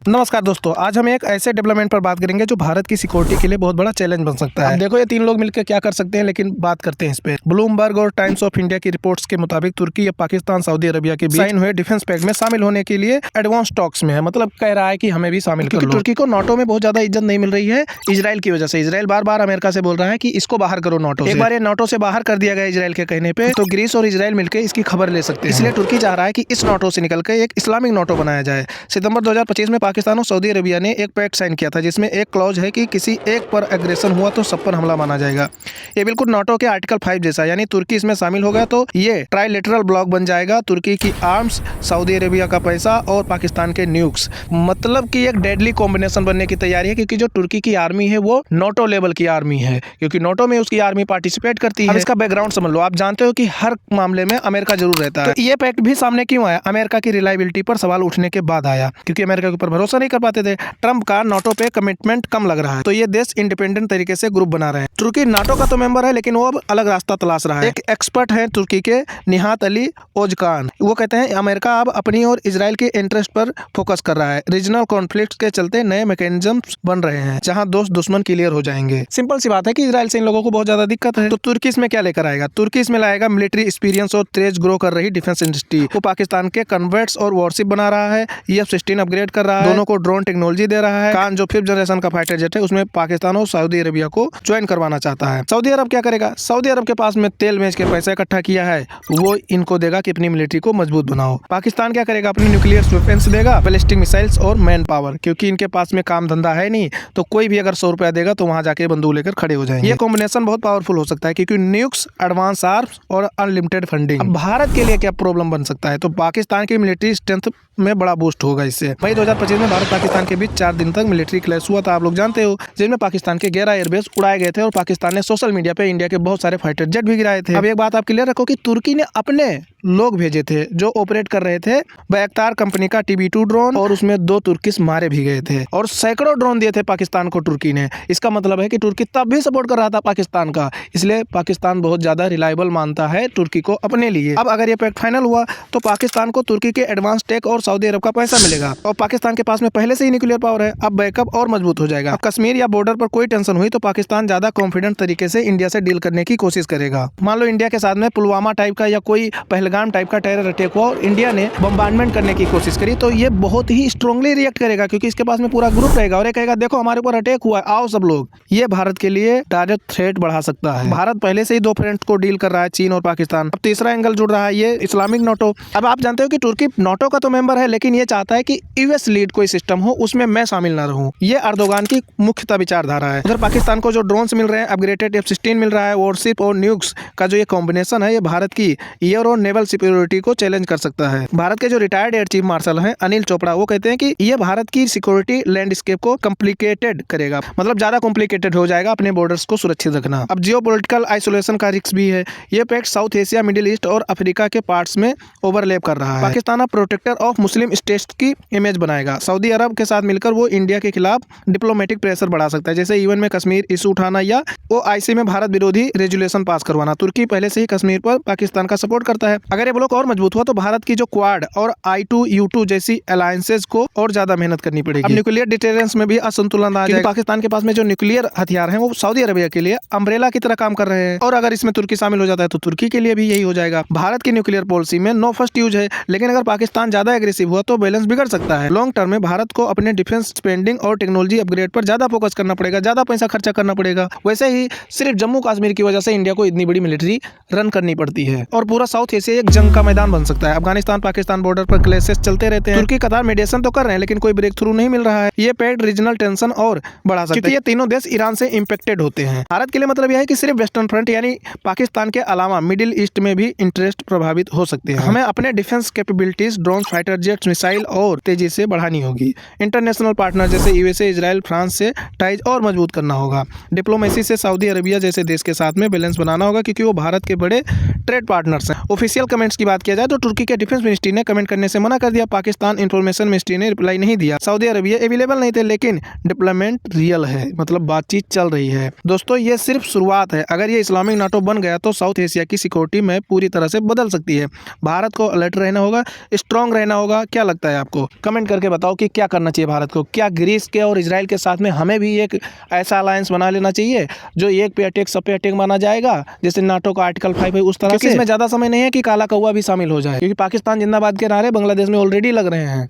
नमस्कार दोस्तों, आज हम एक ऐसे डेवलपमेंट पर बात करेंगे जो भारत की सिक्योरिटी के लिए बहुत बड़ा चैलेंज बन सकता है। देखो ये तीन लोग मिलकर क्या कर सकते हैं, लेकिन बात करते हैं इस पे। ब्लूमबर्ग और टाइम्स ऑफ इंडिया की रिपोर्ट्स के मुताबिक तुर्की या पाकिस्तान सऊदी अरबिया के बीच साइन हुए डिफेंस पैक्ट में शामिल होने के लिए एडवांस टॉक्स में है। मतलब कह रहा है कि हमें भी शामिल कर लो। तुर्की को नाटो में बहुत ज्यादा इज्जत नहीं मिल रही है इजराइल की वजह से। इजराइल बार बार अमेरिका से बोल रहा है कि इसको बाहर करो नाटो से। एक बार ये नाटो से बाहर कर दिया गया इजराइल के कहने पे, तो ग्रीस और इजराइल मिलकर इसकी खबर ले सकते हैं। इसलिए तुर्की चाह रहा है कि इस नाटो से निकलकर एक इस्लामिक नाटो बनाया जाए। सितंबर 2025 में पाकिस्तान और सऊदी अरबिया ने एक पैक्ट साइन किया था, जिसमें एक क्लॉज है कि किसी एक पर एग्रेशन हुआ तो सब पर हमला माना जाएगा। ये बिल्कुल नाटो के आर्टिकल 5 जैसा, यानी तुर्की इसमें शामिल होगा तो ये ट्राइलेटरल ब्लॉक बन जाएगा। तुर्की की आर्म्स, सऊदी अरेबिया का पैसा और पाकिस्तान के न्यूक्स, मतलब कि एक डेडली कॉम्बिनेशन बनने की तैयारी है। क्योंकि जो तुर्की की आर्मी है वो नाटो लेवल की आर्मी है, क्योंकि नाटो में उसकी आर्मी पार्टिसिपेट करती है। अब इसका बैकग्राउंड समझ लो। आप जानते हो कि हर मामले में अमेरिका जरूर रहता है। तो ये पैक्ट भी सामने क्यों आया? अमेरिका की रिलायबिलिटी पर सवाल उठने के बाद आया, क्योंकि अमेरिका के ऊपर भरोसा नहीं कर पाते थे। ट्रंप का नाटो पे कमिटमेंट कम लग रहा है, तो ये देश इंडिपेंडेंट तरीके से ग्रुप बना रहे हैं। तुर्की नाटो का तो मेंबर है, लेकिन वो अब अलग रास्ता तलाश रहा है। एक एक्सपर्ट है तुर्की के, निहात अली ओजकान, वो कहते हैं अमेरिका अब अपनी और इजराइल के इंटरेस्ट पर फोकस कर रहा है। रीजनल कॉन्फ्लिक्ट के चलते नए मैकेनिज्म्स बन रहे हैं, जहां दोस्त दुश्मन क्लियर हो जाएंगे। सिंपल सी बात है कि इजराइल से इन लोगों को बहुत ज्यादा दिक्कत है। तो तुर्की इसमें क्या लेकर आएगा? तुर्की इसमें लाएगा मिलिट्री एक्सपीरियंस और तेज ग्रो कर रही डिफेंस इंडस्ट्री। वो पाकिस्तान के कन्वर्ट्स और वॉरशिप बना रहा है, F-16 अपग्रेड कर रहा है, दोनों को ड्रोन टेक्नोलॉजी दे रहा है। खान जो 5th जनरेशन का फाइटर जेट है, उसमें पाकिस्तान और सऊदी अरबिया को ज्वाइन करवाना चाहता है। सऊदी अरब क्या करेगा? सऊदी अरब के पास में तेल बेच के पैसा इकट्ठा किया है, वो इनको देगा कि अपनी मिलिट्री को मजबूत बनाओ। पाकिस्तान क्या करेगा? अपनी न्यूक्लियर वेपन्स देगा, बैलिस्टिक मिसाइल्स और मैन पावर, क्योंकि इनके पास में काम धंधा है नहीं, तो कोई भी अगर 100 रुपया देगा तो वहां जाके बंदूक लेकर खड़े हो जाएंगे। ये कॉम्बिनेशन बहुत पावरफुल हो सकता है, क्योंकि न्यूक्स, एडवांस आर्म्स और अनलिमिटेड फंडिंग। अब भारत के लिए क्या प्रॉब्लम बन सकता है? तो पाकिस्तान की मिलिट्री स्ट्रेंथ में बड़ा बूस्ट होगा इससे। मई 2025 में भारत पाकिस्तान के बीच 4 दिन तक मिलिट्री क्लैश हुआ था, आप लोग जानते हो, जिसमें पाकिस्तान के 11 एयरबेस उड़ाए गए थे और पाकिस्तान ने सोशल मीडिया पे इंडिया के बहुत सारे फाइटर जेट भी गिराए थे। अब एक बात आप क्लियर रखो कि तुर्की ने अपने लोग भेजे थे जो ऑपरेट कर रहे थे बैक्टार कंपनी का TB2 ड्रोन, और उसमें 2 तुर्किश मारे भी गए थे, और सैकड़ों ड्रोन दिए थे पाकिस्तान को तुर्की ने। इसका मतलब है कि तुर्की तब भी सपोर्ट कर रहा था पाकिस्तान का, इसलिए पाकिस्तान बहुत ज्यादा रिलायबल मानता है तुर्की को अपने लिए। अब अगर ये पैक्ट फाइनल हुआ तो पाकिस्तान को तुर्की के एडवांस टेक और सऊदी अरब का पैसा मिलेगा, और पाकिस्तान के पास में पहले से ही न्यूक्लियर पावर है, अब बैकअप और मजबूत हो जाएगा। अब कश्मीर या बॉर्डर पर कोई टेंशन हुई तो पाकिस्तान ज्यादा कॉन्फिडेंट तरीके से इंडिया से डील करने की कोशिश करेगा। मान लो इंडिया के साथ में पुलवामा टाइप का या कोई पहलगाम टाइप का टेरर अटैक हुआ और इंडिया ने बम्बार्डमेंट करने की कोशिश करी, तो ये बहुत ही स्ट्रांगली रिएक्ट करेगा, क्योंकि इसके पास में पूरा ग्रुप रहेगा और ये कहेगा देखो हमारे ऊपर अटैक हुआ है, आओ सब लोग। ये भारत के लिए डायरेक्ट थ्रेट बढ़ा सकता है। भारत पहले से ही 2 फ्रेंड्स को डील कर रहा है, चीन और पाकिस्तान। अब तीसरा एंगल जुड़ रहा है, ये इस्लामिक नाटो। अब आप जानते हो कि तुर्की नाटो का तो मेंबर है, लेकिन ये चाहता है कि यूएस लीड कोई सिस्टम हो, उसमें मैं शामिल ना रहूं। ये अर्दोगान की मुख्यतः विचारधारा है। उधर पाकिस्तान को जो ड्रोन्स मिल रहे हैं, अपग्रेडेड F-16 मिल रहा है, वॉरशिप और न्यूक्स का जो ये कॉम्बिनेशन है, ये भारत की एयर और नेवल सिक्योरिटी को चैलेंज कर सकता है। भारत के जो रिटायर्ड एयर चीफ मार्शल हैं अनिल चोपड़ा, वो कहते हैं कि ये भारत की सिक्योरिटी लैंडस्केप को कॉम्प्लिकेटेड करेगा, मतलब ज्यादा कॉम्प्लिकेटेड हो जाएगा अपने बॉर्डर्स को सुरक्षित रखना। अब जियोपॉलिटिकल आइसोलेशन का रिस्क भी है। ये pact South Asia, Middle East और अफ्रीका के पार्ट्स में ओवरलैप कर रहा है। पाकिस्तान अब प्रोटेक्टर ऑफ मुस्लिम स्टेट्स की इमेज बनाएगा। सऊदी अरब के साथ मिलकर वो इंडिया के खिलाफ डिप्लोमेटिक प्रेशर बढ़ा सकता है, जैसे यूएन में कश्मीर इशू उठाना या OIC में भारत विरोधी रेजुलेशन पास करवाना। तुर्की पहले से ही कश्मीर पर पाकिस्तान का सपोर्ट करता है। अगर ये ब्लॉक और मजबूत हुआ तो भारत की जो क्वाड और I2U2 जैसी अलायंसेज को और ज्यादा मेहनत करनी पड़ेगी। अब न्यूक्लियर डिटेरेंस में भी असंतुलन आ जाएगा। पाकिस्तान के पास में जो न्यूक्लियर हथियार हैं वो सऊदी अरबिया के लिए अम्ब्रेला की तरह काम कर रहे हैं, और अगर इसमें तुर्की शामिल हो जाता है तो तुर्की के लिए भी यही हो जाएगा। भारत की न्यूक्लियर पॉलिसी में नो फर्स्ट यूज है, लेकिन अगर पाकिस्तान ज्यादा एग्रेसिव हुआ तो बैलेंस बिगड़ सकता है। लॉन्ग टर्म में भारत को अपने डिफेंस स्पेंडिंग और टेक्नोलॉजी अपग्रेड पर ज्यादा फोकस करना पड़ेगा, ज्यादा पैसा खर्चा करना पड़ेगा। वैसे ही सिर्फ जम्मू कश्मीर की वजह से इंडिया को इतनी बड़ी मिलिट्री रन करनी पड़ती है, और पूरा साउथ एशिया एक जंग का मैदान बन सकता है। अफगानिस्तान पाकिस्तान बॉर्डर पर क्लैशेस चलते रहते हैं। तुर्की कतार मेडिएशन तो कर रहे हैं, लेकिन कोई ब्रेक थ्रू नहीं मिल रहा है। ये पैक्ट रीजनल टेंशन और बढ़ा सकता है, क्योंकि ये तीनों देश ईरान से इंपेक्टेड होते हैं। भारत के लिए मतलब यह है कि सिर्फ वेस्टर्न फ्रंट यानी पाकिस्तान के अलावा मिडिल ईस्ट में भी इंटरेस्ट प्रभावित हो सकते हैं। हमें अपने defence capabilities, drone, fighter jets, missile और तेजी से बढ़ानी होगी। इंटरनेशनल पार्टनर जैसे USA, इजराइल, फ्रांस से टाइज और मजबूत करना होगा। डिप्लोमेसी से सऊदी अरबिया जैसे देश के साथ में बैलेंस बनाना होगा, क्योंकि वो भारत के बड़े ट्रेड पार्टनर्स हैं। ऑफिशियल कमेंट्स की बात किया जाए तो तुर्की के डिफेंस मिनिस्ट्री ने कमेंट करने से मना कर दिया। पाकिस्तान इंफॉर्मेशन मिनिस्ट्री ने रिप्लाई नहीं दिया। सऊदी अरबिया अवेलेबल नहीं थे, लेकिन डेवलपमेंट रियल है, मतलब बातचीत चल रही है। दोस्तों ये सिर्फ शुरुआत है। अगर ये इस्लामिक नाटो बन गया तो साउथ एशिया की सिक्योरिटी में पूरी तरह से बदल सकती है। भारत को अलर्ट रहना होगा, स्ट्रांग रहना होगा। क्या लगता है आपको? कमेंट करके बताओ कि क्या करना चाहिए भारत को। क्या ग्रीस के और इजराइल के साथ में हमें भी एक ऐसा अलायंस बना लेना चाहिए जो एक पे अटैक सब पे अटैक माना जाएगा, जैसे नाटो का आर्टिकल 5 है उस तरह से? इसमें ज्यादा समय नहीं है कि काला कौवा भी शामिल हो जाए, क्योंकि पाकिस्तान जिंदाबाद के नारे बांग्लादेश में ऑलरेडी लग रहे हैं।